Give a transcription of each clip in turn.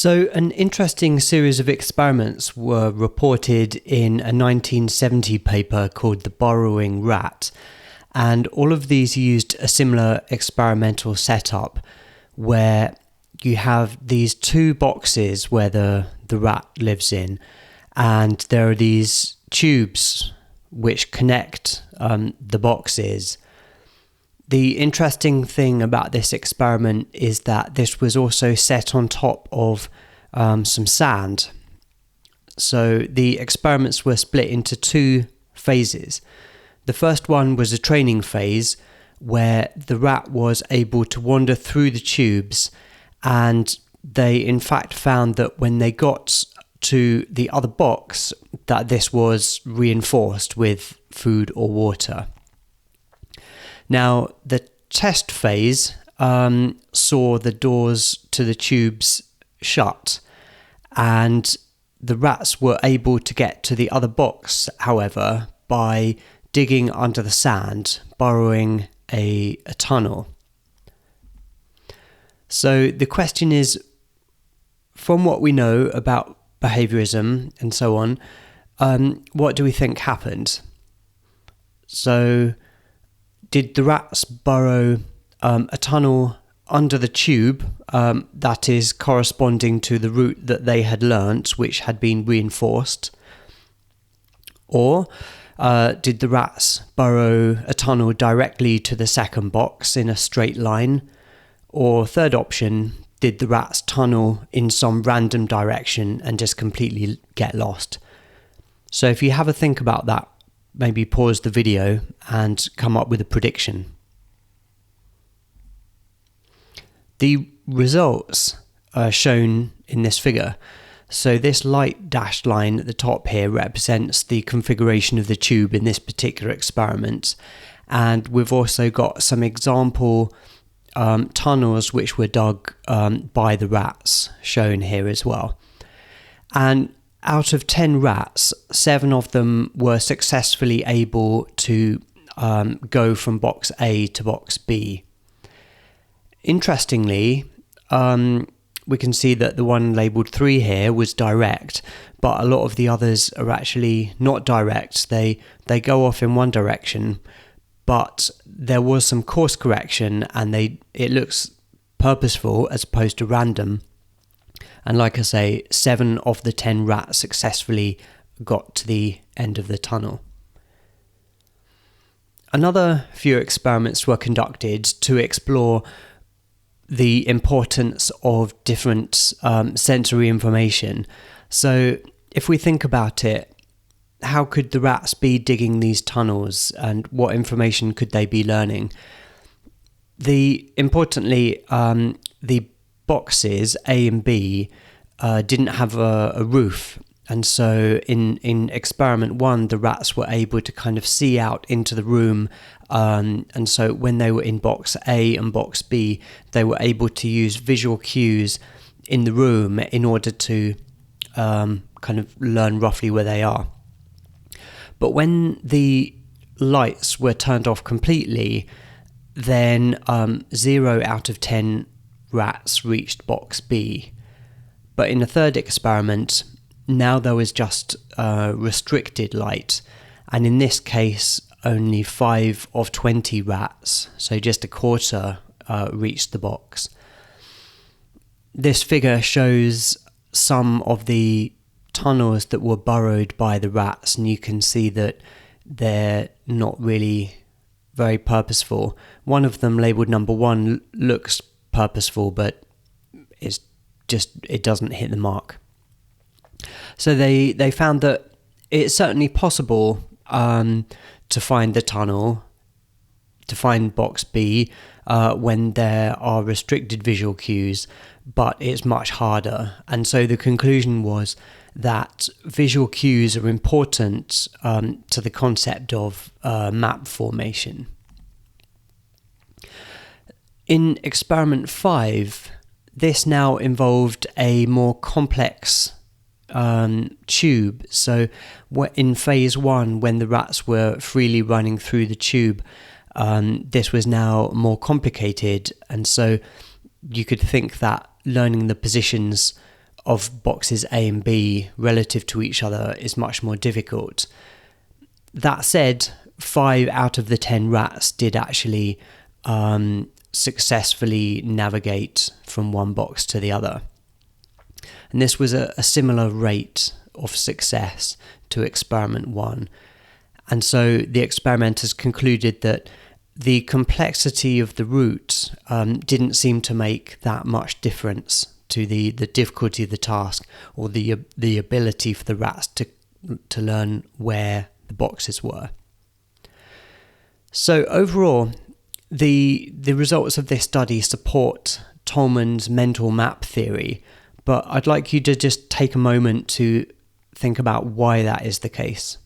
So an interesting series of experiments were reported in a 1970 paper called The Burrowing Rat, and all of these used a similar experimental setup where you have these two boxes where the rat lives in, and there are these tubes which connect the boxes. The interesting thing about this experiment is that this was also set on top of some sand. So the experiments were split into two phases. The first one was a training phase where the rat was able to wander through the tubes, and they in fact found that when they got to the other box that this was reinforced with food or water. Now, the test phase saw the doors to the tubes shut, and the rats were able to get to the other box, however, by digging under the sand, burrowing a tunnel. So the question is, from what we know about behaviorism and so on, what do we think happened? So did the rats burrow a tunnel under the tube that is corresponding to the route that they had learnt, which had been reinforced? Or did the rats burrow a tunnel directly to the second box in a straight line? Or third option, did the rats tunnel in some random direction and just completely get lost? So if you have a think about that, maybe pause the video and come up with a prediction. The results are shown in this figure. So this light dashed line at the top here represents the configuration of the tube in this particular experiment. And we've also got some example tunnels which were dug by the rats shown here as well. And out of 10 rats, 7 of them were successfully able to go from box A to box B. Interestingly, we can see that the one labelled 3 here was direct, but a lot of the others are actually not direct. They go off in one direction, but there was some course correction, and it looks purposeful as opposed to random. And like I say, 7 of the 10 rats successfully got to the end of the tunnel. Another few experiments were conducted to explore the importance of different sensory information. So if we think about it, how could the rats be digging these tunnels, and what information could they be learning? Importantly, the boxes A and B didn't have a roof, and so in experiment 1 the rats were able to kind of see out into the room, and so when they were in box A and box B they were able to use visual cues in the room in order to kind of learn roughly where they are. But when the lights were turned off completely, then 0 out of 10 rats reached box B. But in the third experiment, now there was just restricted light, and in this case only 5 of 20 rats, so just a quarter, reached the box. This figure shows some of the tunnels that were burrowed by the rats, and you can see that they're not really very purposeful. One of them, labelled number 1, looks purposeful, but it doesn't hit the mark. So they found that it's certainly possible to find the tunnel, to find box B when there are restricted visual cues, but it's much harder. And so the conclusion was that visual cues are important to the concept of map formation. In experiment 5, this now involved a more complex tube. So in phase 1, when the rats were freely running through the tube, this was now more complicated, and so you could think that learning the positions of boxes A and B relative to each other is much more difficult. That said, 5 out of the 10 rats did actually successfully navigate from one box to the other. And this was a similar rate of success to experiment 1. And so the experimenters concluded that the complexity of the route didn't seem to make that much difference to the difficulty of the task, or the ability for the rats to learn where the boxes were. So overall, the results of this study support Tolman's mental map theory, but I'd like you to just take a moment to think about why that is the case.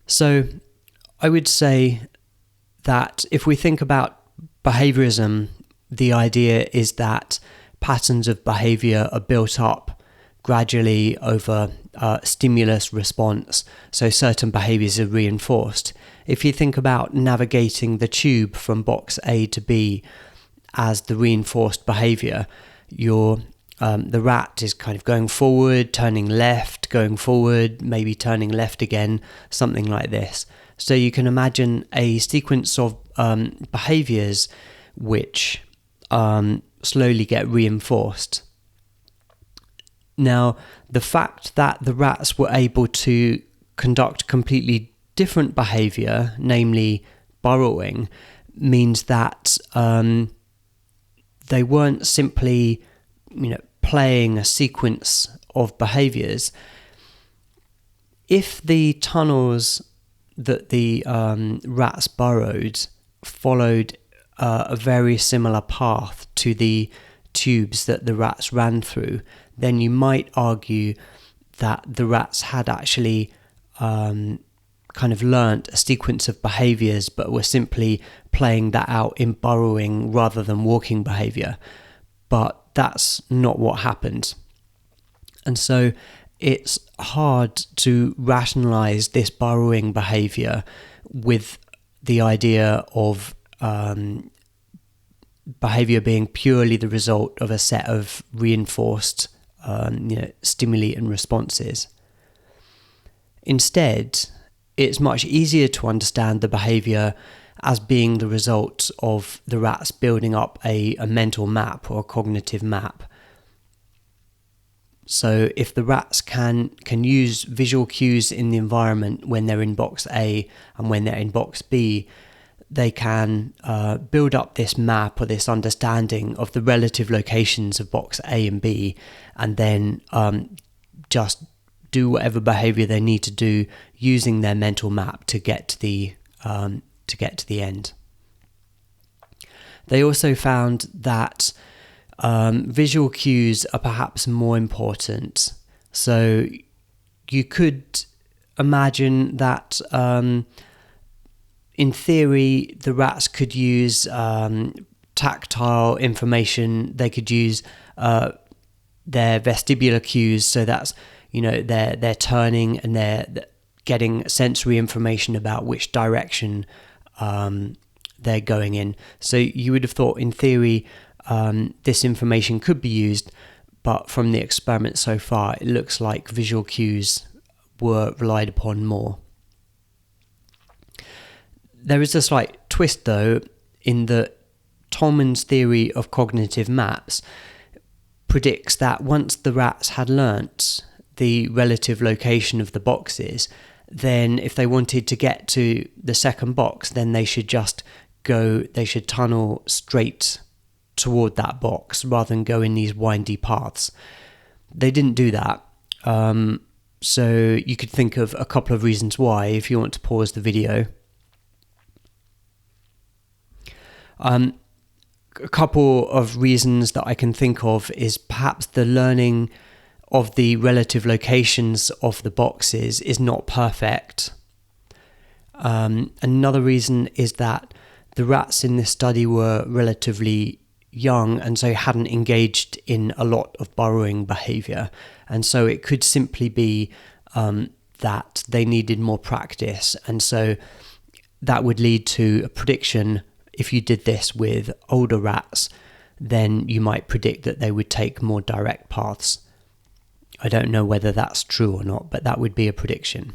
So I would say that if we think about behaviorism, the idea is that patterns of behavior are built up gradually over stimulus response, so certain behaviors are reinforced. If you think about navigating the tube from box A to B as the reinforced behavior, the rat is kind of going forward, turning left, going forward, maybe turning left again, something like this. So you can imagine a sequence of behaviors which slowly get reinforced. Now, the fact that the rats were able to conduct completely different behavior, namely burrowing, means that they weren't simply, playing a sequence of behaviors. If the tunnels that the rats burrowed followed a very similar path to the tubes that the rats ran through, then you might argue that the rats had actually kind of learnt a sequence of behaviours, but were simply playing that out in burrowing rather than walking behaviour. But that's not what happened. And so it's hard to rationalise this burrowing behaviour with the idea of behaviour being purely the result of a set of reinforced stimuli and responses. Instead, it's much easier to understand the behaviour as being the result of the rats building up a mental map or a cognitive map. So if the rats can use visual cues in the environment when they're in box A and when they're in box B, they can build up this map or this understanding of the relative locations of box A and B, and then just do whatever behaviour they need to do using their mental map to get to the end. They also found that visual cues are perhaps more important. So you could imagine that in theory the rats could use tactile information. They could use their vestibular cues, so that's they're turning and they're getting sensory information about which direction they're going in. So you would have thought in theory this information could be used, but from the experiment so far it looks like visual cues were relied upon more. There is a slight twist though, in that Tolman's theory of cognitive maps predicts that once the rats had learnt the relative location of the boxes, then if they wanted to get to the second box, then they should tunnel straight toward that box rather than go in these windy paths. They didn't do that. So you could think of a couple of reasons why, if you want to pause the video. A couple of reasons that I can think of is perhaps the learning of the relative locations of the boxes is not perfect. Another reason is that the rats in this study were relatively young and so hadn't engaged in a lot of burrowing behaviour, and so it could simply be that they needed more practice, and so that would lead to a prediction. If you did this with older rats, then you might predict that they would take more direct paths. I don't know whether that's true or not, but that would be a prediction.